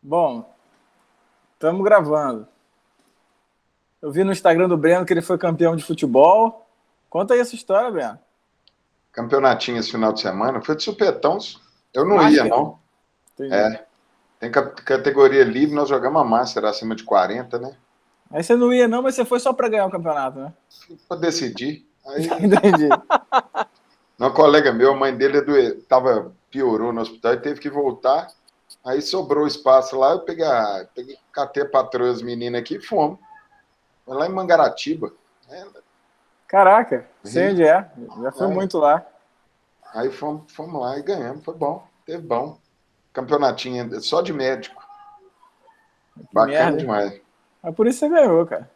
Bom, estamos gravando. Eu vi no Instagram do Breno que ele foi campeão de futebol. Conta aí essa história, Breno. Campeonatinho esse final de semana, foi de supetão. Eu não ia, Master? não. Entendi. É, tem categoria livre, nós jogamos a Master acima de 40, né? Aí você não ia não, mas você foi só para ganhar o campeonato, né? Pra decidir. Aí, Entendi. uma colega meu, a mãe dele piorou no hospital e teve que voltar. Aí sobrou espaço lá, eu catei a patroa e as meninas aqui e fomos. Foi lá em Mangaratiba. É, Caraca, sei onde Rio. é. Já fui É. muito lá. Aí fomos lá e ganhamos. Foi bom, teve bom. Campeonatinho só de médico. Que Bacana merda, hein? demais. Mas por isso você ganhou, cara.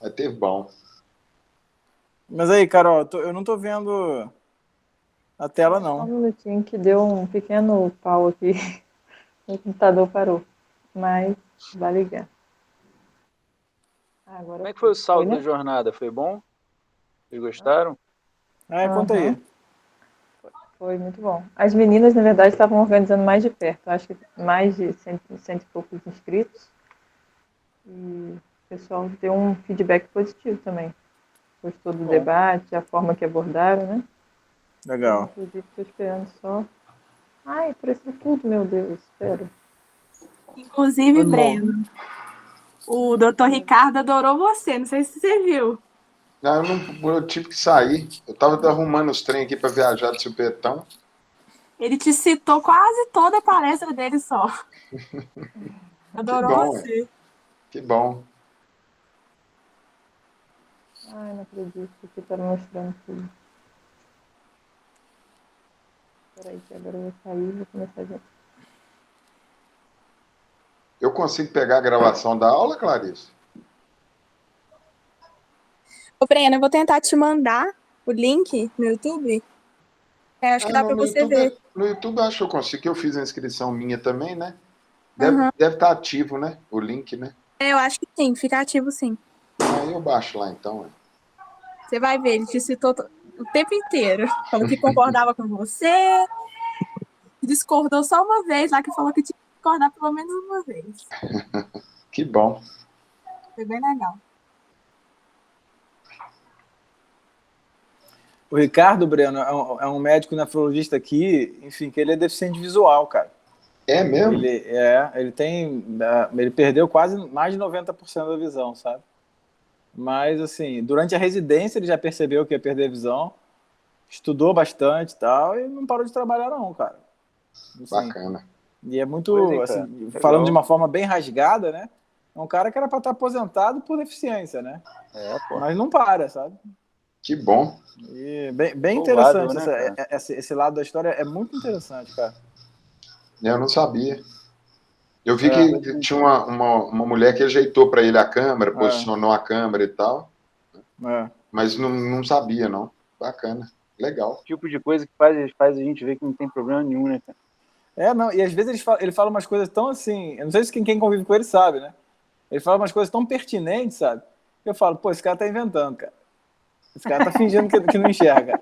Mas teve bom. Mas aí, Carol, eu não tô vendo a tela, Só um não. minutinho que deu um pequeno pau aqui. O computador parou. Mas vai ligar. Como Agora é que foi o foi, saldo da né? jornada? Foi bom? Vocês gostaram? Conta aí. Aham, foi muito bom. As meninas, na verdade, estavam organizando mais de perto. Acho que mais de cento e poucos inscritos. E o pessoal deu um feedback positivo também. Gostou do Bom, debate, a forma que abordaram, né? Eu, legal. inclusive, estou esperando só. Ai, apareceu tudo, meu Deus. Espera. Foi Inclusive, bom. Breno, o doutor Ricardo adorou você, não sei se você viu. Não, eu tive que sair. Eu tava arrumando os trem aqui para viajar de supetão. Ele te citou quase toda a palestra dele só. Que Adorou bom, é. você. Que bom. Ai, não acredito que tá mostrando tudo. Peraí, que agora eu vou sair e vou começar de. Eu consigo pegar a gravação da aula, Clarice? Ô, Breno, eu vou tentar te mandar o link no YouTube. Acho que Ah, dá não, para você ver. No YouTube eu acho que eu consigo, que eu fiz a inscrição minha também, né? Aham. Deve estar ativo, né? O link, né? Eu acho que sim, fica ativo sim. Aí eu baixo lá então. Ué. Você vai ver, ele te citou o tempo inteiro. Falou que concordava com você, discordou só uma vez lá, que falou que tinha que discordar pelo menos uma vez. Que bom. Foi bem legal. O Ricardo, Breno, é um médico nefrologista aqui, enfim, que ele é deficiente visual, cara. É mesmo? Ele perdeu quase mais de 90% da visão, sabe? Mas, assim, durante a residência ele já percebeu que ia perder a visão, estudou bastante e tal, e não parou de trabalhar não, cara. Assim, Bacana. e é Pois muito, é, cara. assim, falando de Legal. uma forma bem rasgada, né? É um cara que era para estar aposentado por deficiência, né? É, pô. Mas não para, sabe? Que bom. E bem Louvável, interessante né, cara? esse lado da história, é muito interessante, cara. Eu não sabia. Eu vi É, que tinha uma mulher que ajeitou para ele a câmera, é, posicionou a câmera e tal, é. mas não sabia, não. Bacana. Legal. Tipo de coisa que faz a gente ver que não tem problema nenhum, né, cara? Não, e às vezes ele fala umas coisas tão assim, eu não sei se quem convive com ele sabe, né? Ele fala umas coisas tão pertinentes, sabe? Eu falo, pô, esse cara tá inventando, cara. Esse cara tá fingindo que não enxerga.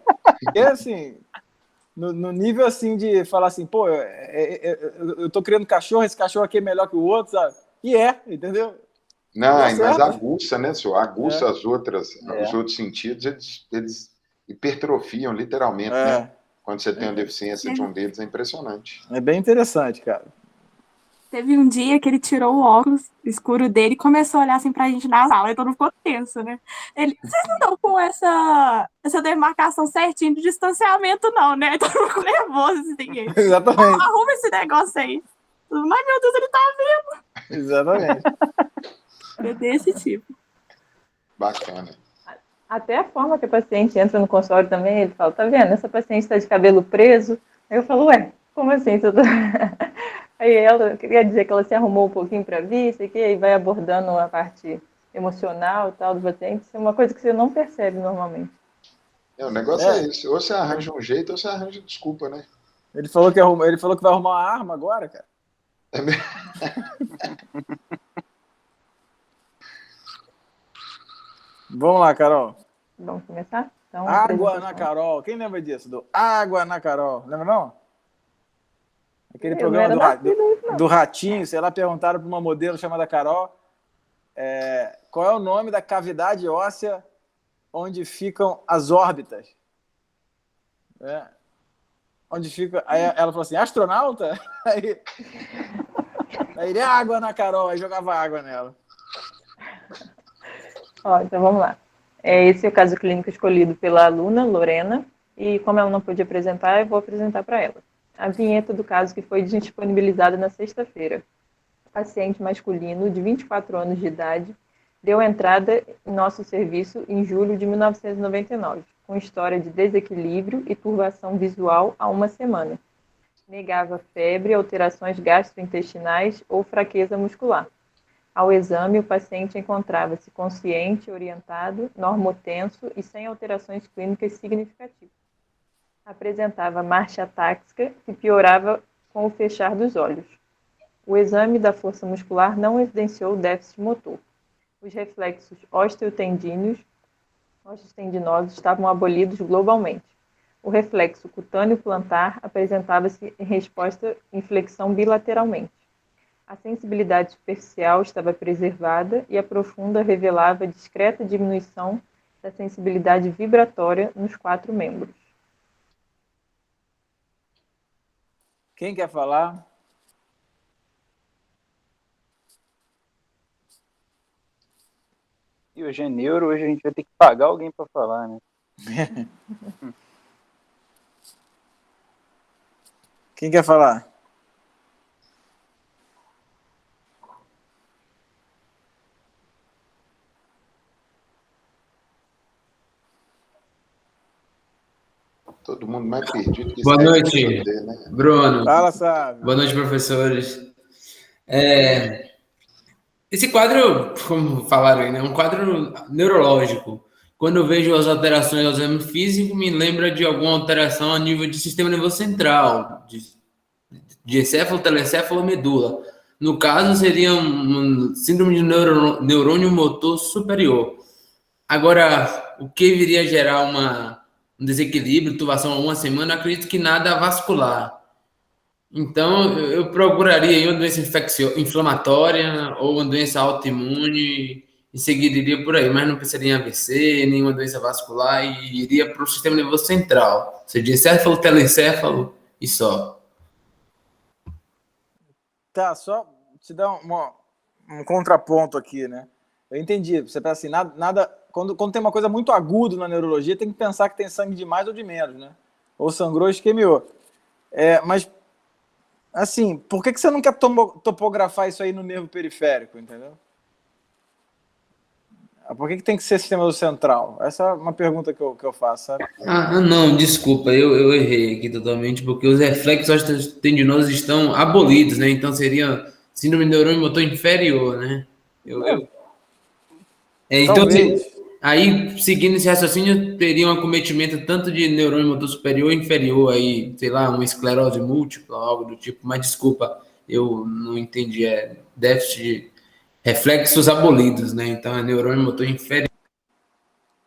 E assim, no nível assim de falar assim, pô, eu tô criando cachorro, esse cachorro aqui é melhor que o outro, sabe? E entendeu? Não, E mas acerta. aguça, né, senhor? Aguça É, os É. outros sentidos, eles hipertrofiam literalmente, né? é, Quando você tem a é, deficiência de um deles, é impressionante. é bem interessante, cara. Teve um dia que ele tirou o óculos escuro dele e começou a olhar assim pra gente na sala, e todo mundo ficou tenso, né? Ele, vocês não estão com essa demarcação certinha de distanciamento, não, né? Todo mundo ficou nervoso, assim. Exatamente, Arruma esse negócio aí. Mas, meu Deus, ele tá exatamente. desse tipo. Bacana. Até a forma que a paciente entra no consultório também, ele fala, tá vendo? Essa paciente está de cabelo preso. Aí eu falo, ué, como assim? Tudo... Aí ela queria dizer que ela se arrumou um pouquinho para vista, que aí vai abordando a parte emocional e tal do paciente. Isso é uma coisa que você não percebe normalmente. O negócio é É, esse. Ou você arranja um jeito, ou você arranja desculpa, né? ele falou que vai arrumar uma arma agora, cara. É mesmo? Vamos lá, Carol. Vamos começar? Então, Água na apresentação. Carol. Quem lembra disso? Do Água na Carol. Lembra não? Aquele Eu programa não era nascida, não. do Ratinho, sei lá, perguntaram para uma modelo chamada Carol qual é o nome da cavidade óssea onde ficam as órbitas. Onde fica. Aí ela falou assim: astronauta? Aí ele, água na Carol, aí jogava água nela. Ó, então vamos lá. Esse é o caso clínico escolhido pela aluna, Lorena, e como ela não pôde apresentar, eu vou apresentar para ela. A vinheta do caso que foi disponibilizada na sexta-feira. Paciente masculino de 24 anos de idade deu entrada em nosso serviço em julho de 1999, com história de desequilíbrio e turbação visual há uma semana. Negava febre, alterações gastrointestinais ou fraqueza muscular. Ao exame, o paciente encontrava-se consciente, orientado, normotenso e sem alterações clínicas significativas. Apresentava marcha atáxica que piorava com o fechar dos olhos. O exame da força muscular não evidenciou déficit motor. Os reflexos osteotendinosos estavam abolidos globalmente. O reflexo cutâneo plantar apresentava-se em resposta em flexão bilateralmente. A sensibilidade superficial estava preservada e a profunda revelava discreta diminuição da sensibilidade vibratória nos 4 membros. Quem quer falar? E hoje é neuro, hoje a gente vai ter que pagar alguém para falar, né? Quem quer falar? Todo mundo mais perdido que Boa isso aí, noite, poder, né? Bruno. Fala, sabe? Boa noite, professores. Esse quadro, como falaram aí, né, é um quadro neurológico. Quando eu vejo as alterações ao exame físico, me lembra de alguma alteração a nível de sistema nervoso central, de encéfalo, telencéfalo, medula. No caso, seria um síndrome de neurônio motor superior. Agora, o que viria a gerar um desequilíbrio, turbação a uma semana, eu acredito que nada vascular. Então, eu procuraria aí uma doença inflamatória ou uma doença autoimune e seguiria por aí, mas não precisaria em AVC, nenhuma doença vascular e iria para o sistema nervoso central, ou seja, encéfalo, telencéfalo e só. Tá, só te dar um contraponto aqui, né? Eu entendi. Você pensa assim, nada quando tem uma coisa muito aguda na neurologia, tem que pensar que tem sangue de mais ou de menos, né? Ou sangrou, isquemiou. Mas, assim, por que você não quer topografar isso aí no nervo periférico, entendeu? Por que tem que ser sistema central? Essa é uma pergunta que eu faço, sabe? Não, desculpa, eu errei aqui totalmente, porque os reflexos tendinosos estão abolidos, né? Então seria síndrome de neurônio motor inferior, né? Então, Talvez. aí, seguindo esse raciocínio, teria um acometimento tanto de neurônio motor superior e inferior, aí, sei lá, uma esclerose múltipla, algo do tipo, mas desculpa, eu não entendi, déficit de reflexos abolidos, né? Então é neurônio motor inferior.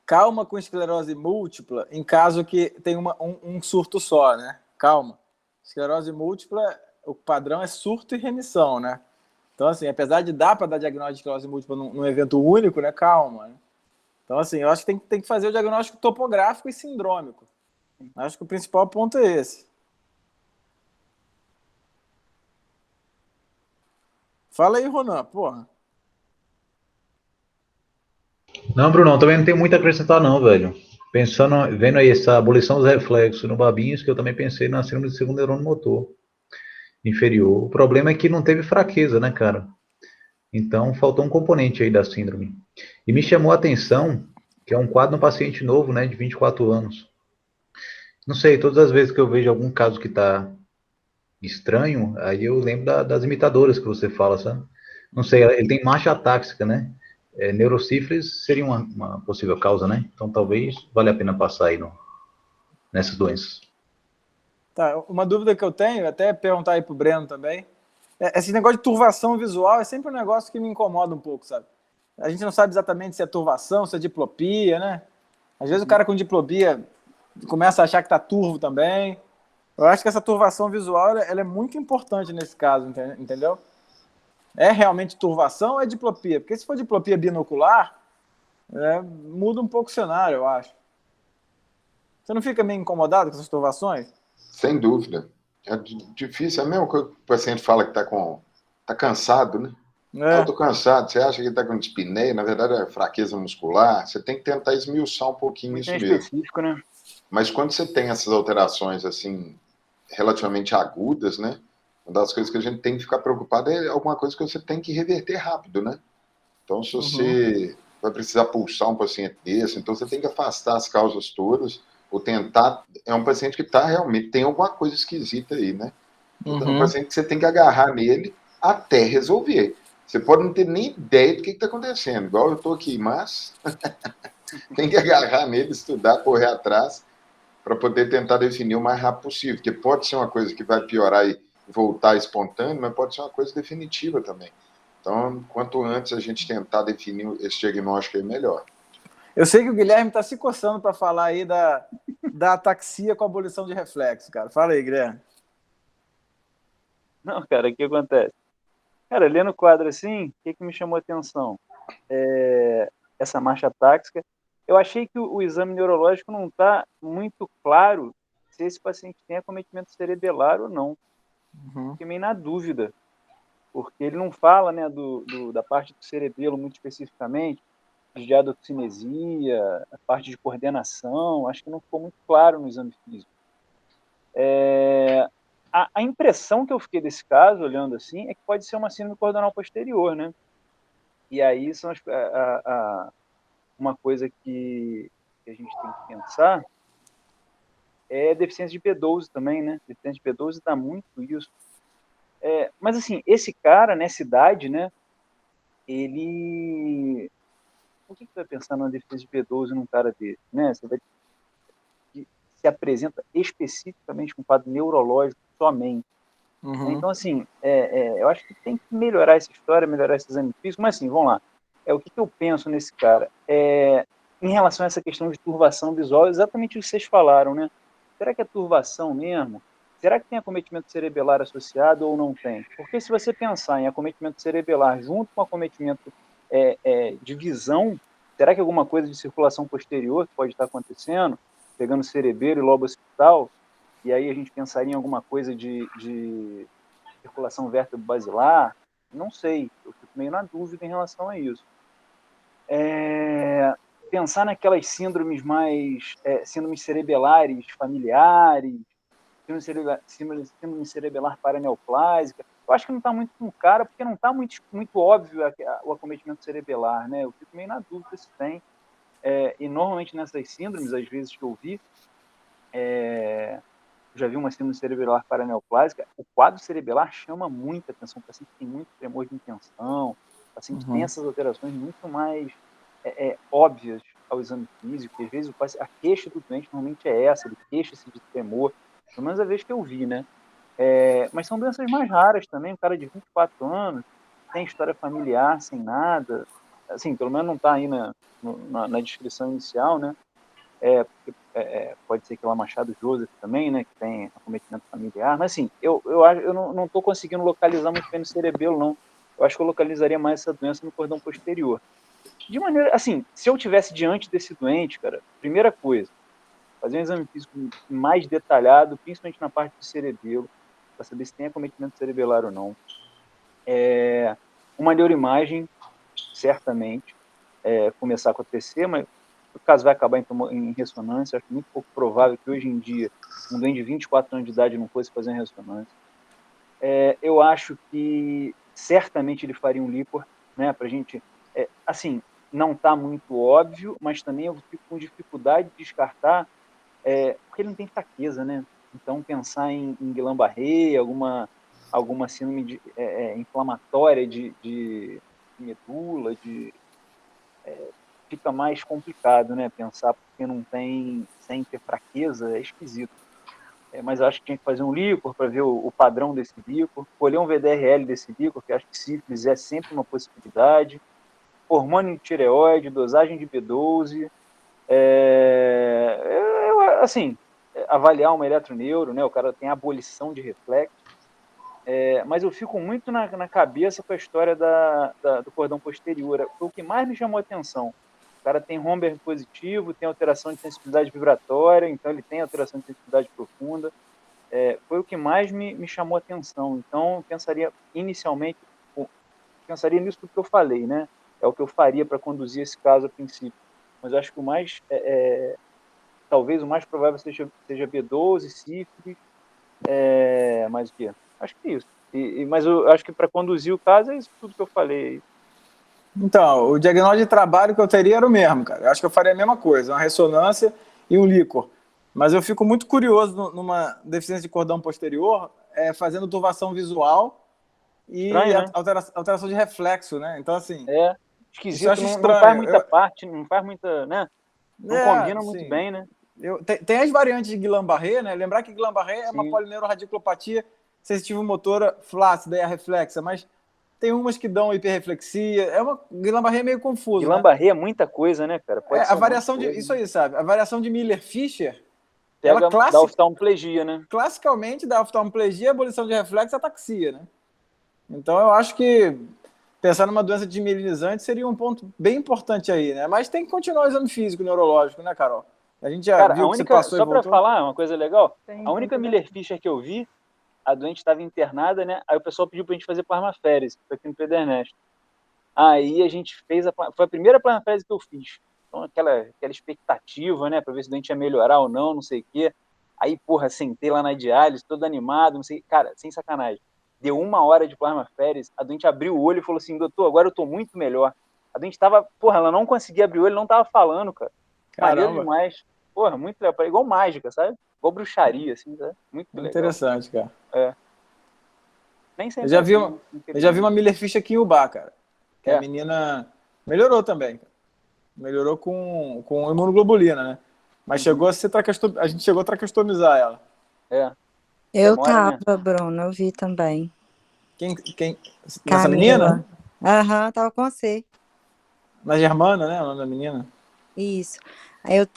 Calma com esclerose múltipla em caso que tem um surto só, né? Calma. Esclerose múltipla, o padrão é surto e remissão, né? Então, assim, apesar de dar para dar diagnóstico de esclerose múltipla num evento único, né? Calma, né? Então, assim, eu acho que tem que fazer o diagnóstico topográfico e sindrômico. Acho que o principal ponto é esse. Fala aí, Ronan, porra. Não, Brunão, também não tem muito a acrescentar não, velho. Vendo aí essa abolição dos reflexos no Babinski, eu também pensei na síndrome de segundo neurônio motor inferior. O problema é que não teve fraqueza, né, cara? Então, faltou um componente aí da síndrome. E me chamou a atenção que é um quadro no paciente novo, né, de 24 anos. Não sei, todas as vezes que eu vejo algum caso que tá estranho, aí eu lembro das imitadoras que você fala, sabe? Não sei, ele tem marcha atáxica, né? Neurosífilis seria uma possível causa, né? Então talvez valha a pena passar aí nessas doenças. Tá, uma dúvida que eu tenho, até perguntar aí pro Breno também, esse negócio de turvação visual é sempre um negócio que me incomoda um pouco, sabe? A gente não sabe exatamente se é turvação, se é diplopia, né? Às vezes o cara com diplopia começa a achar que tá turvo também. Eu acho que essa turvação visual ela é muito importante nesse caso, entendeu? É realmente turvação ou é diplopia? Porque se for diplopia binocular, muda um pouco o cenário, eu acho. Você não fica meio incomodado com essas turvações? Sem dúvida. É difícil, é a mesma coisa que o paciente fala que tá cansado, né? Eu tô cansado, você acha que tá com dispneia, na verdade é fraqueza muscular, você tem que tentar esmiuçar um pouquinho Muito isso mesmo. específico, né? Mas quando você tem essas alterações, assim, relativamente agudas, né? Uma das coisas que a gente tem que ficar preocupado é alguma coisa que você tem que reverter rápido, né? Então, se você vai precisar pulsar um paciente desse, então você tem que afastar as causas todas, ou tentar. É um paciente que realmente tem alguma coisa esquisita aí, né? Então, é um paciente que você tem que agarrar nele até resolver. Você pode não ter nem ideia do que está acontecendo, igual eu estou aqui, mas tem que agarrar nele, estudar, correr atrás, para poder tentar definir o mais rápido possível, porque pode ser uma coisa que vai piorar e voltar espontâneo, mas pode ser uma coisa definitiva também. Então, quanto antes a gente tentar definir esse diagnóstico aí, melhor. Eu sei que o Guilherme está se coçando para falar aí da ataxia com abolição de reflexo, cara. Fala aí, Guilherme. Não, cara, o que acontece? Cara, lendo o quadro assim, o que me chamou a atenção? Essa marcha táxica. Eu achei que o exame neurológico não está muito claro se esse paciente tem acometimento cerebelar ou não. Fiquei meio na dúvida, porque ele não fala, né, da parte do cerebelo muito especificamente, de diadoxinesia, a parte de coordenação, acho que não ficou muito claro no exame físico. A impressão que eu fiquei desse caso, olhando assim, é que pode ser uma síndrome cordonal posterior, né? E aí são uma coisa que a gente tem que pensar é deficiência de B12 também, né? Deficiência de B12 dá muito isso. Mas assim, esse cara, nessa idade, né? Ele... O que você vai pensar numa deficiência de B12 num cara desse, né? Você vai... se apresenta especificamente com um quadro neurológico somente. Então, assim, eu acho que tem que melhorar essa história, melhorar esse exame físico, mas assim, vamos lá. O que eu penso nesse cara? Em relação a essa questão de turvação visual, exatamente o que vocês falaram, né? Será que é turvação mesmo? Será que tem acometimento cerebelar associado ou não tem? Porque se você pensar em acometimento cerebelar junto com acometimento de visão, será que alguma coisa de circulação posterior pode estar acontecendo, pegando cerebelo e lobo occipital? E aí a gente pensaria em alguma coisa de circulação vértebro-basilar? Não sei, eu fico meio na dúvida em relação a isso. Pensar naquelas síndromes mais... síndromes cerebelares familiares, síndrome cerebelar paraneoplásica, eu acho que não está muito com cara, porque não está muito óbvio o acometimento cerebelar, né? Eu fico meio na dúvida se tem. E normalmente nessas síndromes, às vezes que eu vi, já vi uma síndrome cerebelar paraneoplásica, o quadro cerebelar chama muita atenção, o paciente tem muito tremor de intenção, o paciente tem essas alterações muito mais óbvias ao exame físico, e às vezes a queixa do doente normalmente é essa, ele queixa-se de tremor, pelo menos a vez que eu vi, né? Mas são doenças mais raras também, um cara de 24 anos, tem história familiar, sem nada, assim, pelo menos não está aí na descrição inicial, né? Pode ser que lá Machado Joseph também, né, que tem acometimento familiar, mas assim, eu não estou conseguindo localizar muito bem no cerebelo, não. Eu acho que eu localizaria mais essa doença no cordão posterior. De maneira, assim, se eu tivesse diante desse doente, cara, primeira coisa, fazer um exame físico mais detalhado, principalmente na parte do cerebelo, para saber se tem acometimento cerebelar ou não. Uma neuroimagem, certamente, começar a acontecer, mas o caso vai acabar em ressonância. Acho muito pouco provável que hoje em dia um doente de 24 anos de idade não fosse fazer uma ressonância. Eu acho que certamente ele faria um LIPOR, né, para a gente, assim, não está muito óbvio, mas também eu fico com dificuldade de descartar, porque ele não tem fraqueza, né? Então pensar em Guillain-Barré, alguma síndrome inflamatória de medula, fica mais complicado, né? Pensar porque não tem, sem ter fraqueza, é esquisito. Mas eu acho que tinha que fazer um líquor para ver o padrão desse líquor, colher um VDRL desse líquor, que acho que sífilis é sempre uma possibilidade, hormônio de tireoide, dosagem de B12, assim, avaliar uma eletroneuro, né? O cara tem abolição de reflexo. Mas eu fico muito na cabeça com a história do cordão posterior. Foi o que mais me chamou a atenção. O cara tem Romberg positivo, tem alteração de sensibilidade vibratória, então ele tem alteração de sensibilidade profunda. Foi o que mais me chamou a atenção. Então, eu pensaria inicialmente, pensaria nisso que eu falei, né? É o que eu faria para conduzir esse caso a princípio. Mas eu acho que o mais, talvez o mais provável seja B12, sífilis, mais o quê? Acho que é isso. Mas eu acho que para conduzir o caso é isso tudo que eu falei. Então, o diagnóstico de trabalho que eu teria era o mesmo, cara. Eu acho que eu faria a mesma coisa, uma ressonância e um líquor. Mas eu fico muito curioso numa deficiência de cordão posterior, fazendo turvação visual e Estranho, né? alteração de reflexo, né? Então, assim... Esquisito, isso eu acho não estranho. faz muita parte, não faz muita, né? Não combina muito sim. bem, né? Tem as variantes de Guillain-Barré, né? Lembrar que Guillain-Barré é uma polineuroradiculopatia sensitiva motora flácida e arreflexa, mas tem umas que dão hiperreflexia. Guillain-Barré é meio confuso, Guillain-Barré é muita coisa, né, cara? Pode ser a variação isso aí, sabe? A variação de Miller-Fischer, ela dá oftalmoplegia, né? Classicamente dá oftalmoplegia, abolição de reflexo e ataxia, né? Então eu acho que pensar numa doença desmielinizante seria um ponto bem importante aí, né? Mas tem que continuar o exame físico neurológico, né, Carol? A gente já viu que você passou só e voltou. para falar uma coisa legal, a única Miller-Fischer que eu vi, a doente estava internada, né? Aí o pessoal pediu pra gente fazer plasmaférese, aqui no Pedro Ernesto. Aí a gente fez, foi a primeira plasmaférese que eu fiz. Então aquela expectativa, né, para ver se o doente ia melhorar ou não sei o quê. Aí, porra, sentei lá na diálise, todo animado, não sei, cara, sem sacanagem. Deu 1 hora de plasmaférese, a doente abriu o olho e falou assim, doutor, agora eu tô muito melhor. A doente tava, porra, ela não conseguia abrir o olho, não tava falando, cara. Maneiro demais. Porra, muito legal. Igual mágica, sabe? Igual bruxaria, assim, sabe? Muito legal. Interessante, cara. Nem sempre eu já vi uma Miller-Fischer aqui em Ubá, cara. Que a menina melhorou também. Cara. Melhorou com imunoglobulina, né? Mas a gente chegou a traqueostomizar ela. Eu tava, Bruno, eu vi também. Quem? Essa menina? Aham, tava com você. Na Germana, né? O nome da menina. Isso.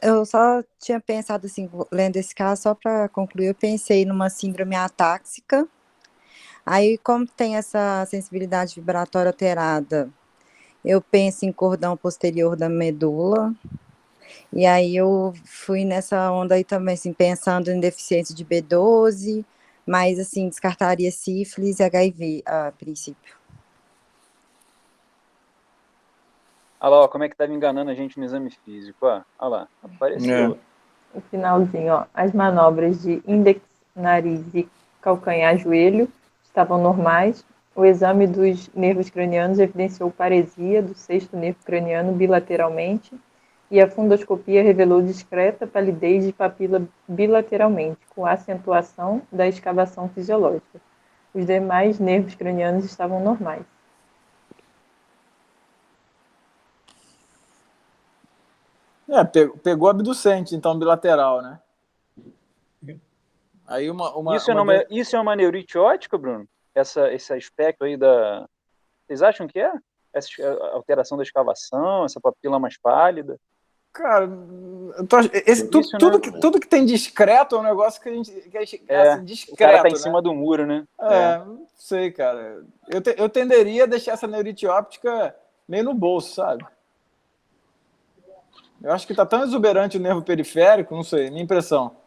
Eu só tinha pensado assim, lendo esse caso, só para concluir, eu pensei numa síndrome atáxica. Aí, como tem essa sensibilidade vibratória alterada, eu penso em cordão posterior da medula. E aí eu fui nessa onda aí também, assim, pensando em deficiência de B12, mas assim, descartaria sífilis e HIV a princípio. Olha lá, ó, como é que estava enganando a gente no exame físico, ó. Olha lá, apareceu. O finalzinho, ó, as manobras de índex, nariz e calcanhar, joelho estavam normais. O exame dos nervos cranianos evidenciou paresia do 6º nervo craniano bilateralmente e a fundoscopia revelou discreta palidez de papila bilateralmente, com acentuação da escavação fisiológica. Os demais nervos cranianos estavam normais. Pegou abducente, então, bilateral, né? Aí Isso é uma neurite ótica, Bruno? Esse aspecto aí da... Vocês acham que é? Essa alteração da escavação, essa papila mais pálida? Cara, tudo que tem discreto é um negócio que a gente assim, discreto, o cara tá em né? cima do muro, né? Não sei, cara. Eu tenderia a deixar essa neurite óptica meio no bolso, sabe? Eu acho que tá tão exuberante o nervo periférico, não sei, minha impressão.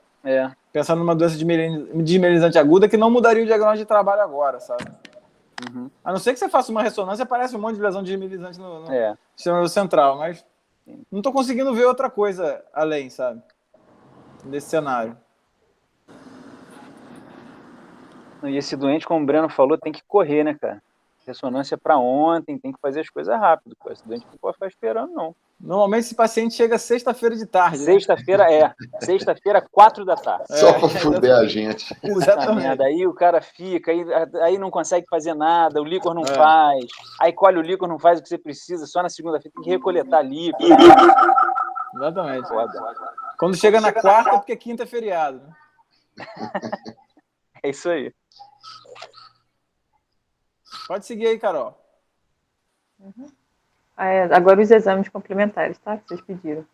Pensando numa doença desmielinizante aguda que não mudaria o diagnóstico de trabalho agora, sabe? Uhum. A não ser que você faça uma ressonância, aparece um monte de lesão desmielinizante no sistema central, mas não tô conseguindo ver outra coisa além, sabe? Desse cenário. E esse doente, como o Breno falou, tem que correr, né, cara? Ressonância para ontem, tem que fazer as coisas rápido. Esse doente não pode ficar esperando, não. Normalmente esse paciente chega sexta-feira de tarde. Sexta-feira, né? Sexta-feira, 4 da tarde. Só para fuder a gente. Exatamente. Aí o cara fica, aí não consegue fazer nada, o líquor não faz, aí colhe o líquor, não faz o que você precisa, só na segunda-feira tem que recoletar líquor. Exatamente. Quando chega na quarta é porque quinta é feriado. Né? É isso aí. Pode seguir aí, Carol. Agora os exames complementares, tá? Que vocês pediram.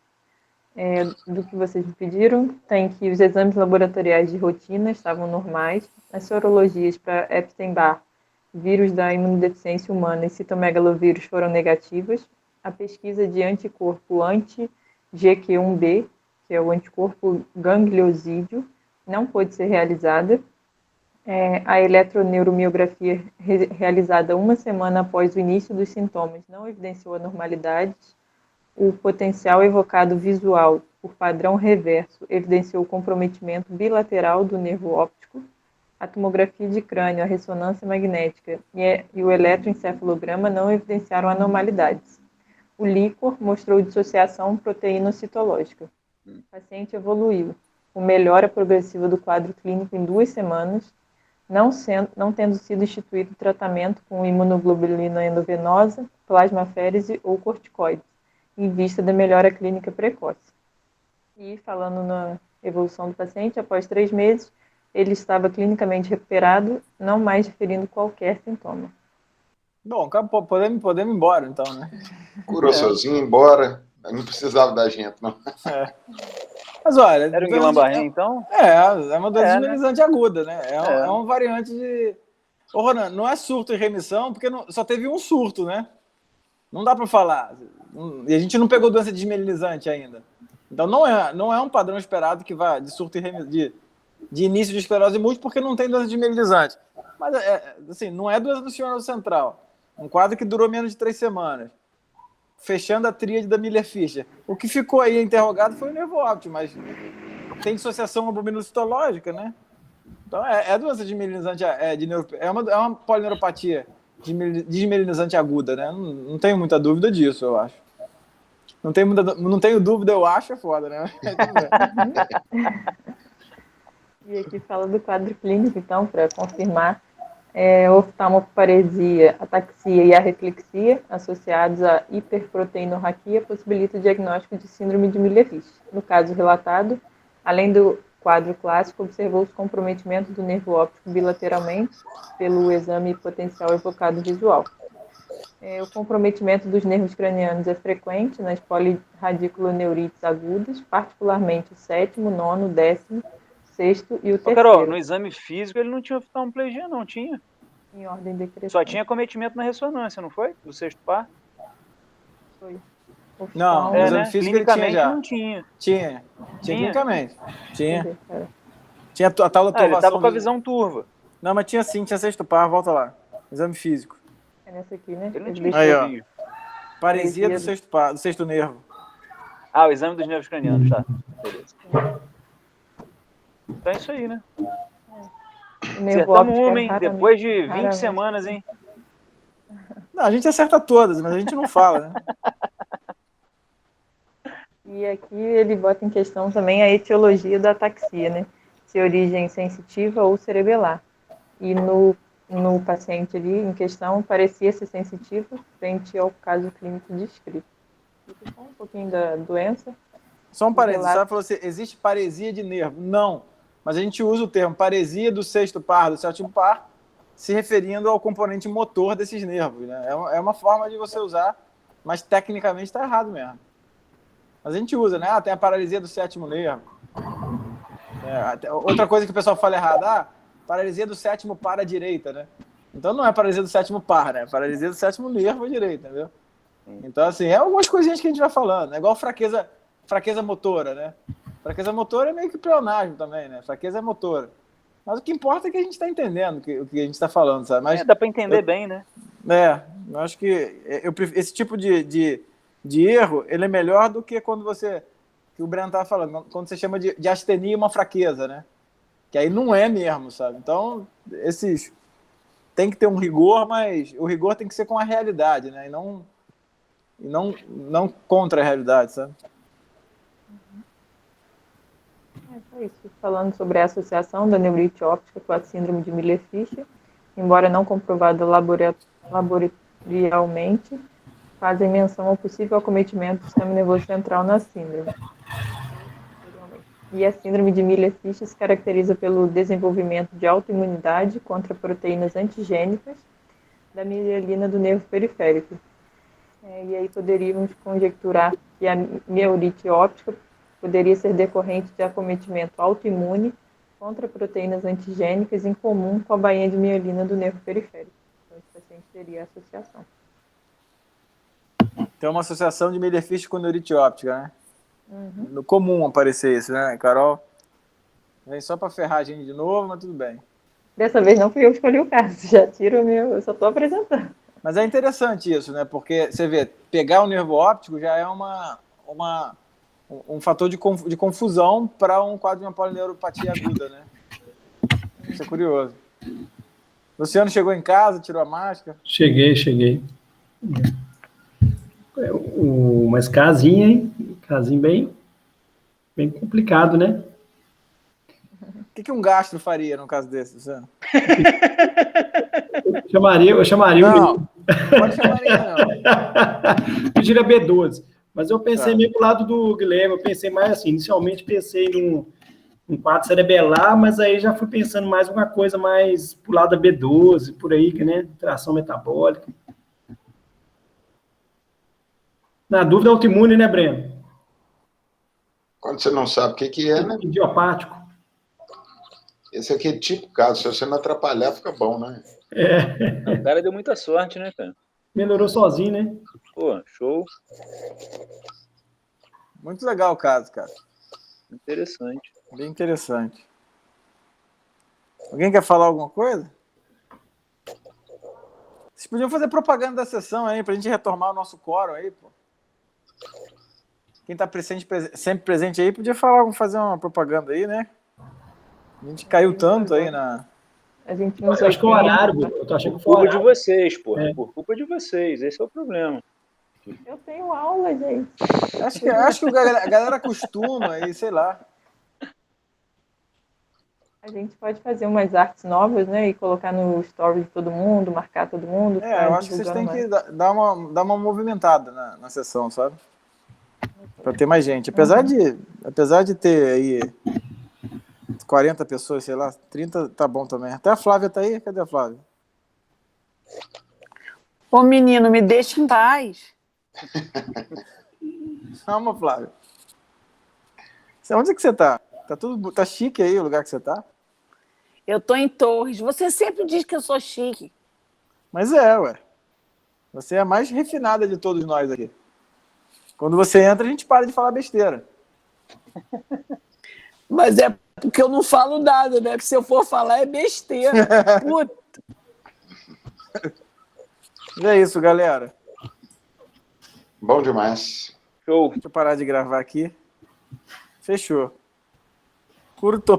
do que vocês me pediram, tem que os exames laboratoriais de rotina estavam normais, as sorologias para Epstein-Barr, vírus da imunodeficiência humana e citomegalovírus foram negativas, a pesquisa de anticorpo anti-GQ1B, que é o anticorpo gangliosídeo, não pôde ser realizada. A eletroneuromiografia realizada uma semana após o início dos sintomas não evidenciou anormalidades. O potencial evocado visual por padrão reverso evidenciou comprometimento bilateral do nervo óptico. A tomografia de crânio, a ressonância magnética e o eletroencefalograma não evidenciaram anormalidades. O líquor mostrou dissociação proteinocitológica. O paciente evoluiu com melhora progressiva do quadro clínico em 2 semanas, não tendo sido instituído tratamento com imunoglobulina endovenosa, plasmaférese ou corticoides, em vista da melhora clínica precoce. E falando na evolução do paciente, após 3 meses, ele estava clinicamente recuperado, não mais referindo qualquer sintoma. Bom, podemos ir embora, então, né? Curou sozinho, embora. Não precisava da gente, não. Mas olha... Era um Guillain-Barré, então? É uma doença né? desmielizante aguda, né? É uma variante de... Ô, Ronan, não é surto e remissão, porque só teve um surto, né? Não dá para falar. E a gente não pegou doença desmielizante ainda. Então não é um padrão esperado que vá de surto e remissão, de início de esclerose múltipla, porque não tem doença desmielizante. Mas, assim, não é doença do sistema nervoso central. Um quadro que durou menos de 3 semanas. Fechando a tríade da Miller-Fischer. O que ficou aí interrogado foi o nervo óptico, mas tem dissociação albuminocitológica, né? Então é doença desmielinizante, é uma polineuropatia desmielinizante aguda, né? Não tenho muita dúvida disso, eu acho. Não tenho dúvida, eu acho, é foda, né? E aqui fala do quadro clínico, então, para confirmar. Oftalmoparesia, ataxia e arreflexia associados à hiperproteinorraquia possibilita o diagnóstico de síndrome de Miller-Fischer. No caso relatado, além do quadro clássico, observou-se comprometimento do nervo óptico bilateralmente pelo exame potencial evocado visual. O comprometimento dos nervos cranianos é frequente nas polirradiculoneurites agudas, particularmente o 7º, 9º, 10º, 6º e o 3º. Carol, no exame físico ele não tinha oftalmoplegia, não tinha? Em ordem decrescente. Só tinha acometimento na ressonância, não foi? Do 6º par? Foi. Não, no exame físico ele tinha já. Não tinha. Tinha clinicamente. Tinha. Tinha. Tinha a tal da turvação. Ele estava com a visão turva. Não, mas tinha sim, tinha 6º par, volta lá. Exame físico. É nessa aqui, né? Ele não tinha Aí, ó. turvinho. Paresia do 6º par, do 6º nervo. Ah, o exame dos nervos cranianos, tá. Beleza. Então é isso aí, né? Acertamos uma, hein? Depois de 20 semanas, hein? Não, a gente acerta todas, mas a gente não fala, né? E aqui ele bota em questão também a etiologia da ataxia, né? Se é origem sensitiva ou cerebelar. E no paciente ali em questão parecia ser sensitivo frente ao caso clínico descrito. Fica só um pouquinho da doença. Só um parênteses, você falou assim, existe paresia de nervo? Não, mas a gente usa o termo paresia do 6º par, do 7º par, se referindo ao componente motor desses nervos, né? É uma forma de você usar, mas tecnicamente está errado mesmo. Mas a gente usa, né? Tem a paralisia do 7º nervo. Outra coisa que o pessoal fala errado, paralisia do 7º par à direita, né? Então não é paralisia do 7º par, né? Paralisia do 7º nervo à direita, entendeu? Então, assim, é algumas coisinhas que a gente vai falando. É igual fraqueza motora, né? Fraqueza motora é meio que pleonasmo também, né? Fraqueza motora. Mas o que importa é que a gente está entendendo o que a gente está falando, sabe? Mas, dá para entender bem, né? Eu acho que esse tipo de erro, ele é melhor do que quando que o Breno estava falando, quando você chama de astenia uma fraqueza, né? Que aí não é mesmo, sabe? Então, tem que ter um rigor, mas o rigor tem que ser com a realidade, né? E não contra a realidade, sabe? É isso. Falando sobre a associação da neurite óptica com a síndrome de Miller-Fischer, embora não comprovada laboratorialmente, fazem menção ao possível acometimento do sistema nervoso central na síndrome. E a síndrome de Miller-Fischer se caracteriza pelo desenvolvimento de autoimunidade contra proteínas antigênicas da mielina do nervo periférico. E aí poderíamos conjecturar que a neurite óptica poderia ser decorrente de acometimento autoimune contra proteínas antigênicas em comum com a bainha de mielina do nervo periférico. Então, esse paciente teria associação. Tem uma associação de mielefício com neurite óptica, né? Uhum. No comum aparecer isso, né, Carol? Vem só para ferrar a gente de novo, mas tudo bem. Dessa vez não fui eu que escolhi o caso, já tiro o meu, eu só estou apresentando. Mas é interessante isso, né? Porque você vê, pegar o nervo óptico já é um fator de confusão para um quadro de uma polineuropatia aguda, né? Isso é curioso. Luciano chegou em casa, tirou a máscara. Cheguei. Mas casinha, hein? Casinho bem complicado, né? O que um gastro faria no caso desse, Luciano? Eu chamaria Não, o pode chamar ninguém, não. pediria B12. Mas eu pensei Tá. meio pro lado do Guilherme, eu pensei mais assim, inicialmente pensei num quadro cerebelar, mas aí já fui pensando mais uma coisa mais pro lado da B12, por aí, né? Tração metabólica. Na dúvida, autoimune, né, Breno? Quando você não sabe o que é, né? Idiopático. Esse aqui é tipo caso. Se você não atrapalhar, fica bom, né? O cara deu muita sorte, né, cara? Melhorou sozinho, né? Pô, show. Muito legal o caso, cara. Interessante. Bem interessante. Alguém quer falar alguma coisa? Vocês podiam fazer propaganda da sessão aí, pra gente retomar o nosso quórum aí, pô. Quem tá sempre presente aí, podia fazer uma propaganda aí, né? A gente caiu tanto aí na... A gente Eu acho que é o horário, eu tô achando que foi o Culpa de horário. vocês, pô. É. Por culpa de vocês. Esse é o problema. Eu tenho aula, gente. Acho que a galera acostuma aí, sei lá. A gente pode fazer umas artes novas, né? E colocar no story de todo mundo, marcar todo mundo. Eu acho que vocês têm que dar uma movimentada na sessão, sabe? Pra ter mais gente. Apesar de ter aí 40 pessoas, sei lá, 30 tá bom também. Até a Flávia tá aí. Cadê a Flávia? Ô, menino, me deixa em paz. Calma, Flávia. Onde é que você tá? Tá chique aí o lugar que você tá? Eu tô em Torres. Você sempre diz que eu sou chique. Mas ué. Você é a mais refinada de todos nós aqui. Quando você entra, a gente para de falar besteira. Mas é porque eu não falo nada, né? Porque se eu for falar é besteira. Puta. E é isso, galera. Bom demais. Show. Deixa eu parar de gravar aqui. Fechou. Curto